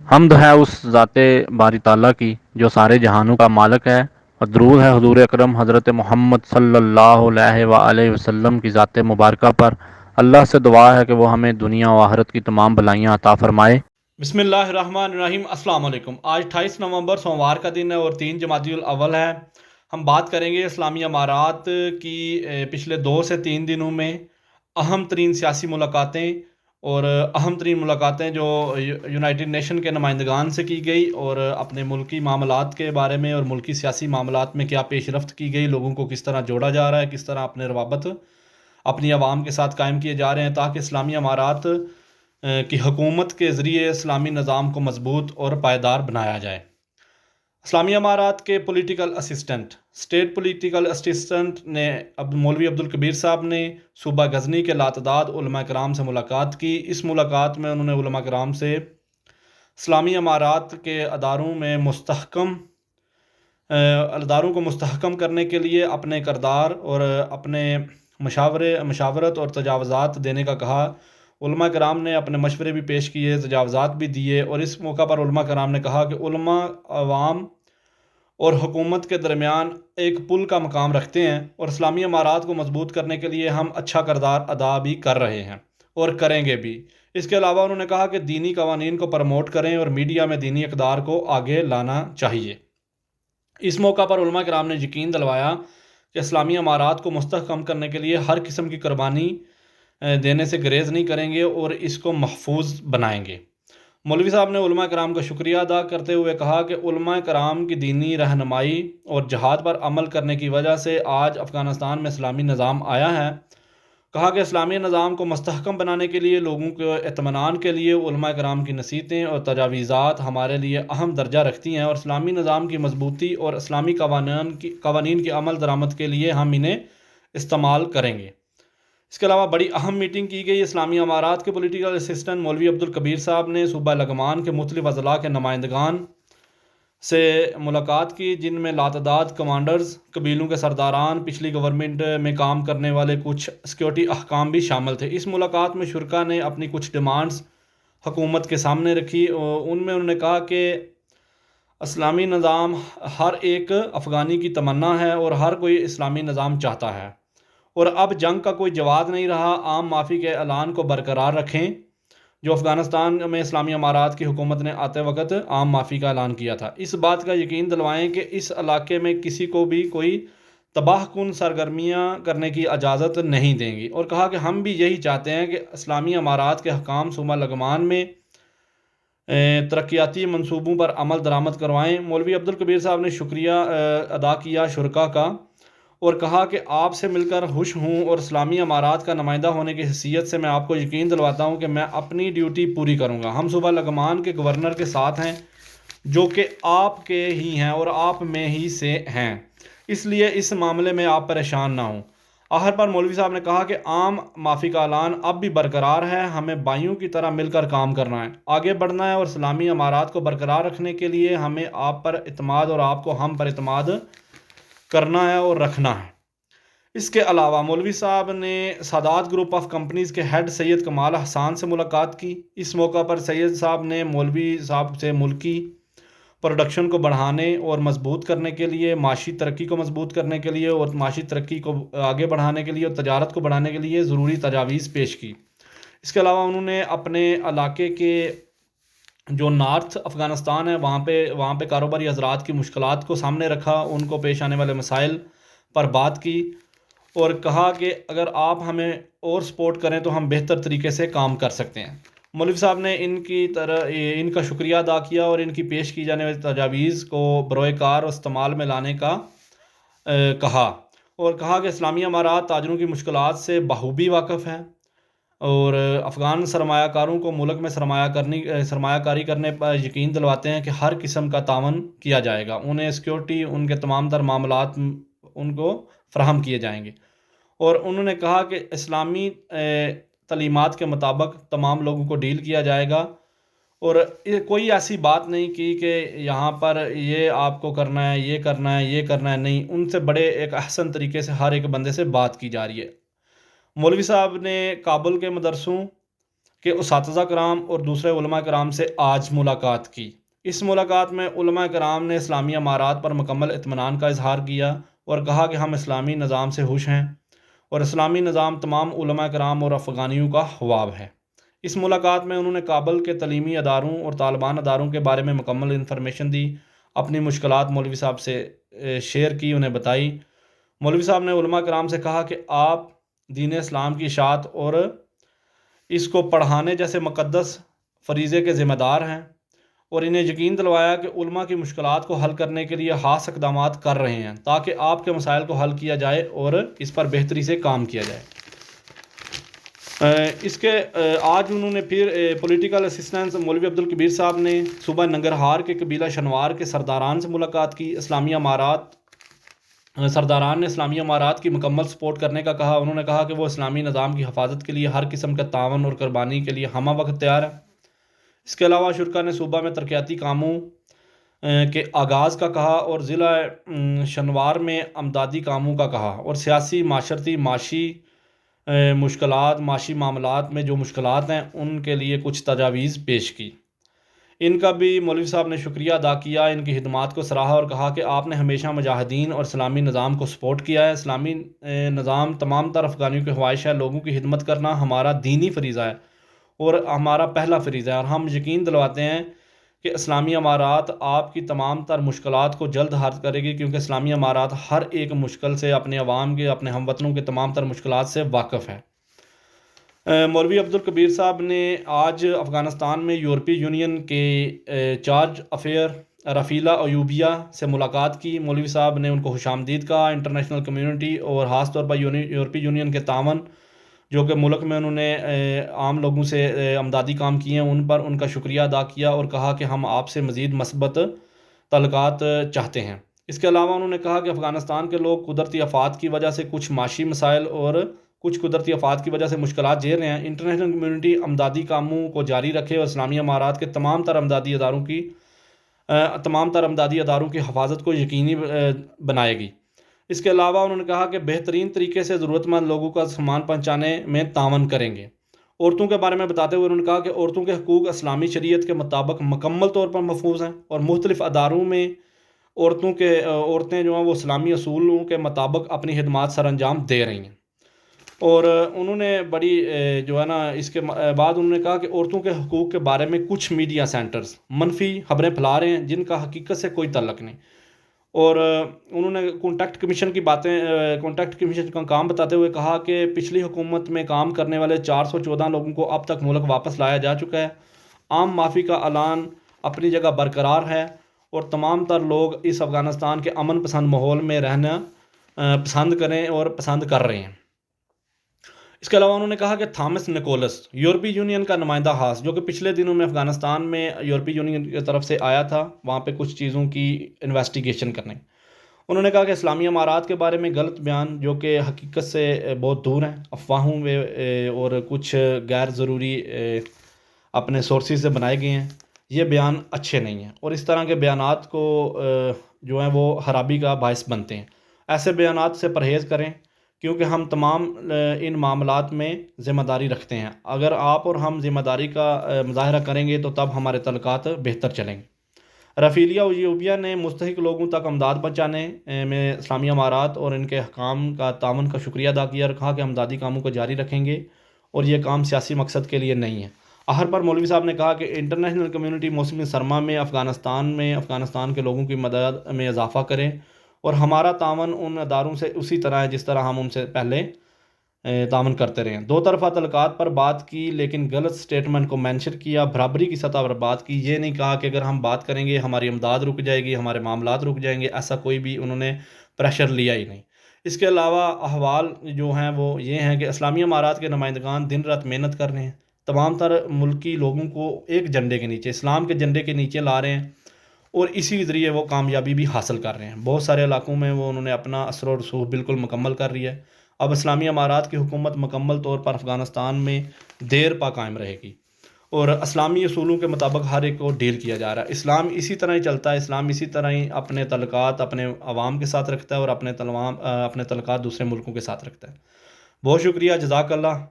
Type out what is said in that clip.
حمد ہے اس ذات باری تعالیٰ کی جو سارے جہانوں کا مالک ہے، اور درود ہے حضور اکرم حضرت محمد صلی اللہ علیہ وآلہ وسلم کی ذات مبارکہ پر۔ اللہ سے دعا ہے کہ وہ ہمیں دنیا و آخرت کی تمام بلائیاں عطا فرمائے۔ بسم اللہ الرحمن الرحیم۔ السلام علیکم۔ آج 28 نومبر سوموار کا دن ہے اور 3 جمادی الاول ہے۔ ہم بات کریں گے اسلامی امارات کی پچھلے 2 سے 3 دنوں میں اہم ترین سیاسی ملاقاتیں اور اہم ترین ملاقاتیں جو یونائٹڈ نیشن کے نمائندگان سے کی گئی، اور اپنے ملکی معاملات کے بارے میں اور ملکی سیاسی معاملات میں کیا پیش رفت کی گئی، لوگوں کو کس طرح جوڑا جا رہا ہے، کس طرح اپنے روابط اپنی عوام کے ساتھ قائم کیے جا رہے ہیں تاکہ اسلامی امارات کی حکومت کے ذریعے اسلامی نظام کو مضبوط اور پائیدار بنایا جائے۔ اسلامی امارات کے political assistant state political assistant نے مولوی عبدالکبیر صاحب نے صوبہ غزنی کے لاتعداد علماء کرام سے ملاقات کی۔ اس ملاقات میں انہوں نے علماء کرام سے اسلامی امارات کے اداروں کو مستحکم کرنے کے لیے اپنے کردار اور اپنے مشاورت اور تجاوزات دینے کا کہا۔ علماء کرام نے اپنے مشورے بھی پیش کیے، تجاوزات بھی دیے، اور اس موقع پر علماء کرام نے کہا کہ علماء عوام اور حکومت کے درمیان ایک پل کا مقام رکھتے ہیں، اور اسلامی امارات کو مضبوط کرنے کے لیے ہم اچھا کردار ادا بھی کر رہے ہیں اور کریں گے بھی۔ اس کے علاوہ انہوں نے کہا کہ دینی قوانین کو پروموٹ کریں اور میڈیا میں دینی اقدار کو آگے لانا چاہیے۔ اس موقع پر علماء کرام نے یقین دلوایا کہ اسلامی امارات کو مستحکم کرنے کے لیے ہر قسم کی قربانی دینے سے گریز نہیں کریں گے اور اس کو محفوظ بنائیں گے۔ مولوی صاحب نے علماء کرام کا شکریہ ادا کرتے ہوئے کہا کہ علماء کرام کی دینی رہنمائی اور جہاد پر عمل کرنے کی وجہ سے آج افغانستان میں اسلامی نظام آیا ہے۔ کہا کہ اسلامی نظام کو مستحکم بنانے کے لیے لوگوں کے اطمینان کے لیے علماء کرام کی نصیحتیں اور تجاویزات ہمارے لیے اہم درجہ رکھتی ہیں، اور اسلامی نظام کی مضبوطی اور اسلامی قوانین کی عمل درآمد کے لیے ہم انہیں استعمال کریں گے۔ اس کے علاوہ بڑی اہم میٹنگ کی گئی۔ اسلامی امارات کے پولیٹیکل اسسٹنٹ مولوی عبدالکبیر صاحب نے صوبہ لغمان کے مختلف اضلاع کے نمائندگان سے ملاقات کی، جن میں لاتعداد کمانڈرز، قبیلوں کے سرداران، پچھلی گورنمنٹ میں کام کرنے والے کچھ سیکیورٹی احکام بھی شامل تھے۔ اس ملاقات میں شرکاء نے اپنی کچھ ڈیمانڈز حکومت کے سامنے رکھی۔ ان میں انہوں نے کہا کہ اسلامی نظام ہر ایک افغانی کی تمنا ہے اور ہر کوئی اسلامی نظام چاہتا ہے، اور اب جنگ کا کوئی جواز نہیں رہا۔ عام معافی کے اعلان کو برقرار رکھیں جو افغانستان میں اسلامی امارات کی حکومت نے آتے وقت عام معافی کا اعلان کیا تھا۔ اس بات کا یقین دلوائیں کہ اس علاقے میں کسی کو بھی کوئی تباہ کن سرگرمیاں کرنے کی اجازت نہیں دیں گی، اور کہا کہ ہم بھی یہی چاہتے ہیں کہ اسلامی امارات کے حکام صوبہ لغمان میں ترقیاتی منصوبوں پر عمل درآمد کروائیں۔ مولوی عبدالکبیر صاحب نے شکریہ ادا کیا شرکاء کا، اور کہا کہ آپ سے مل کر خوش ہوں، اور اسلامی امارات کا نمائندہ ہونے کی حیثیت سے میں آپ کو یقین دلواتا ہوں کہ میں اپنی ڈیوٹی پوری کروں گا۔ ہم صوبہ لغمان کے گورنر کے ساتھ ہیں جو کہ آپ کے ہی ہیں اور آپ میں ہی سے ہیں، اس لیے اس معاملے میں آپ پریشان نہ ہوں۔ آخر پر مولوی صاحب نے کہا کہ عام معافی کا اعلان اب بھی برقرار ہے، ہمیں بھائیوں کی طرح مل کر کام کرنا ہے، آگے بڑھنا ہے، اور اسلامی امارات کو برقرار رکھنے کے لیے ہمیں آپ پر اعتماد اور آپ کو ہم پر اعتماد کرنا ہے اور رکھنا ہے۔ اس کے علاوہ مولوی صاحب نے سادات گروپ آف کمپنیز کے ہیڈ سید کمال احسان سے ملاقات کی۔ اس موقع پر سید صاحب نے مولوی صاحب سے ملکی پروڈکشن کو بڑھانے اور مضبوط کرنے کے لیے، معاشی ترقی کو مضبوط کرنے کے لیے اور معاشی ترقی کو آگے بڑھانے کے لیے اور تجارت کو بڑھانے کے لیے ضروری تجاویز پیش کی۔ اس کے علاوہ انہوں نے اپنے علاقے کے جو نارتھ افغانستان ہے وہاں پہ کاروباری حضرات کی مشکلات کو سامنے رکھا، ان کو پیش آنے والے مسائل پر بات کی، اور کہا کہ اگر آپ ہمیں اور سپورٹ کریں تو ہم بہتر طریقے سے کام کر سکتے ہیں۔ مولوی صاحب نے ان کا شکریہ ادا کیا اور ان کی پیش کی جانے والی تجاویز کو بروئے کار اور استعمال میں لانے کا کہا، اور کہا کہ اسلامی امارات تاجروں کی مشکلات سے بخوبی واقف ہے، اور افغان سرمایہ کاروں کو ملک میں سرمایہ کاری کرنے پر یقین دلواتے ہیں کہ ہر قسم کا تعاون کیا جائے گا، انہیں سیکیورٹی، ان کے تمام تر معاملات ان کو فراہم کیے جائیں گے، اور انہوں نے کہا کہ اسلامی تعلیمات کے مطابق تمام لوگوں کو ڈیل کیا جائے گا، اور کوئی ایسی بات نہیں کی کہ یہاں پر یہ آپ کو کرنا ہے، یہ کرنا ہے، یہ کرنا ہے، نہیں، ان سے بڑے ایک احسن طریقے سے ہر ایک بندے سے بات کی جا رہی ہے۔ مولوی صاحب نے کابل کے مدرسوں کہ اساتذہ کرام اور دوسرے علماء کرام سے آج ملاقات کی۔ اس ملاقات میں علماء کرام نے اسلامی امارات پر مکمل اطمینان کا اظہار کیا اور کہا کہ ہم اسلامی نظام سے خوش ہیں اور اسلامی نظام تمام علماء کرام اور افغانیوں کا خواب ہے۔ اس ملاقات میں انہوں نے کابل کے تعلیمی اداروں اور طالبان اداروں کے بارے میں مکمل انفارمیشن دی، اپنی مشکلات مولوی صاحب سے شیئر کی، انہیں بتائی۔ مولوی صاحب نے علماء کرام سے کہا کہ آپ دین اسلام کی اشاعت اور اس کو پڑھانے جیسے مقدس فریضے کے ذمہ دار ہیں، اور انہیں یقین دلوایا کہ علماء کی مشکلات کو حل کرنے کے لیے خاص اقدامات کر رہے ہیں تاکہ آپ کے مسائل کو حل کیا جائے اور اس پر بہتری سے کام کیا جائے۔ اس کے آج انہوں نے پھر پولیٹیکل اسسٹنس مولوی عبدالکبیر صاحب نے صوبہ ننگرہار کے قبیلہ شنوار کے سرداران سے ملاقات کی۔ سرداران نے اسلامی امارات کی مکمل سپورٹ کرنے کا کہا۔ انہوں نے کہا کہ وہ اسلامی نظام کی حفاظت کے لیے ہر قسم کا تعاون اور قربانی کے لیے ہمہ وقت تیار ہے۔ اس کے علاوہ شرکا نے صوبہ میں ترقیاتی کاموں کے آغاز کا کہا اور ضلع شنوار میں امدادی کاموں کا کہا، اور سیاسی، معاشرتی، معاشی مشکلات، معاشی معاملات میں جو مشکلات ہیں ان کے لیے کچھ تجاویز پیش کی۔ ان کا بھی مولوی صاحب نے شکریہ ادا کیا، ان کی خدمات کو سراہا اور کہا کہ آپ نے ہمیشہ مجاہدین اور اسلامی نظام کو سپورٹ کیا ہے۔ اسلامی نظام تمام تر افغانیوں کی خواہش ہے، لوگوں کی خدمت کرنا ہمارا دینی فریضہ ہے اور ہمارا پہلا فریضہ ہے، اور ہم یقین دلواتے ہیں کہ اسلامی امارات آپ کی تمام تر مشکلات کو جلد حل کرے گی، کیونکہ اسلامی امارات ہر ایک مشکل سے اپنے عوام کے، اپنے ہم وطنوں کے تمام تر مشکلات سے واقف ہے۔ مولوی عبدالکبیر صاحب نے آج افغانستان میں یورپی یونین کے چارج افیئر رفیلہ ایوبیہ سے ملاقات کی۔ مولوی صاحب نے ان کو خوش آمدید کہا۔ انٹرنیشنل کمیونٹی اور خاص طور پر یورپی یونین کے تعاون جو کہ ملک میں انہوں نے عام لوگوں سے امدادی کام کیے ہیں، ان پر ان کا شکریہ ادا کیا اور کہا کہ ہم آپ سے مزید مثبت تعلقات چاہتے ہیں۔ اس کے علاوہ انہوں نے کہا کہ افغانستان کے لوگ قدرتی آفات کی وجہ سے کچھ معاشی مسائل اور کچھ قدرتی آفات کی وجہ سے مشکلات جھیل رہے ہیں۔ انٹرنیشنل کمیونٹی امدادی کاموں کو جاری رکھے اور اسلامی امارات کے تمام تر امدادی اداروں کی حفاظت کو یقینی بنائے گی۔ اس کے علاوہ انہوں نے کہا کہ بہترین طریقے سے ضرورت مند لوگوں کا سامان پہنچانے میں تعاون کریں گے۔ عورتوں کے بارے میں بتاتے ہوئے انہوں نے کہا کہ عورتوں کے حقوق اسلامی شریعت کے مطابق مکمل طور پر محفوظ ہیں اور مختلف اداروں میں عورتیں جو ہیں وہ اسلامی اصولوں کے مطابق اپنی خدمات سر انجام دے رہی ہیں۔ اور انہوں نے بڑی جو ہے نا اس کے بعد انہوں نے کہا کہ عورتوں کے حقوق کے بارے میں کچھ میڈیا سینٹرز منفی خبریں پھیلا رہے ہیں جن کا حقیقت سے کوئی تعلق نہیں، اور انہوں نے کانٹیکٹ کمیشن کا کام بتاتے ہوئے کہا کہ پچھلی حکومت میں کام کرنے والے 414 لوگوں کو اب تک ملک واپس لایا جا چکا ہے۔ عام معافی کا اعلان اپنی جگہ برقرار ہے اور تمام تر لوگ اس افغانستان کے امن پسند ماحول میں رہنا پسند کریں اور پسند کر رہے ہیں۔ اس کے علاوہ انہوں نے کہا کہ تھامس نکولس یورپی یونین کا نمائندہ خاص جو کہ پچھلے دنوں میں افغانستان میں یورپی یونین کی طرف سے آیا تھا وہاں پہ کچھ چیزوں کی انویسٹیگیشن کرنے، انہوں نے کہا کہ اسلامی امارات کے بارے میں غلط بیان جو کہ حقیقت سے بہت دور ہیں، افواہوں میں اور کچھ غیر ضروری اپنے سورسز سے بنائے گئے ہیں، یہ بیان اچھے نہیں ہیں اور اس طرح کے بیانات کو جو ہیں وہ خرابی کا باعث بنتے ہیں۔ ایسے بیانات سے پرہیز کریں کیونکہ ہم تمام ان معاملات میں ذمہ داری رکھتے ہیں۔ اگر آپ اور ہم ذمہ داری کا مظاہرہ کریں گے تو تب ہمارے تعلقات بہتر چلیں گے۔ رفیلیہ ایوبیہ نے مستحق لوگوں تک امداد پہنچانے میں اسلامی امارات اور ان کے حکام کا تعاون کا شکریہ ادا کیا اور کہا کہ امدادی کاموں کو جاری رکھیں گے اور یہ کام سیاسی مقصد کے لیے نہیں ہے۔ آخر پر مولوی صاحب نے کہا کہ انٹرنیشنل کمیونٹی موسم سرما میں افغانستان کے لوگوں کی مدد میں اضافہ کرے اور ہمارا تعاون ان اداروں سے اسی طرح ہے جس طرح ہم ان سے پہلے تعاون کرتے رہے ہیں۔ دو طرفہ تعلقات پر بات کی لیکن غلط سٹیٹمنٹ کو مینشن کیا، برابری کی سطح پر بات کی، یہ نہیں کہا کہ اگر ہم بات کریں گے ہماری امداد رک جائے گی، ہمارے معاملات رک جائیں گے، ایسا کوئی بھی انہوں نے پریشر لیا ہی نہیں۔ اس کے علاوہ احوال جو ہیں وہ یہ ہیں کہ اسلامی امارات کے نمائندگان دن رات محنت کر رہے ہیں، تمام تر ملکی لوگوں کو ایک جھنڈے کے نیچے، اسلام کے جھنڈے کے نیچے لا رہے ہیں اور اسی ذریعے وہ کامیابی بھی حاصل کر رہے ہیں۔ بہت سارے علاقوں میں انہوں نے اپنا اثر و رسوخ بالکل مکمل کر رہی ہے۔ اب اسلامی امارات کی حکومت مکمل طور پر افغانستان میں دیر پا قائم رہے گی اور اسلامی اصولوں کے مطابق ہر ایک کو ڈیل کیا جا رہا ہے۔ اسلام اسی طرح ہی چلتا ہے، اسلام اسی طرح ہی اپنے تعلقات اپنے عوام کے ساتھ رکھتا ہے اور اپنے تعلقات دوسرے ملکوں کے ساتھ رکھتا ہے۔ بہت شکریہ، جزاک اللہ۔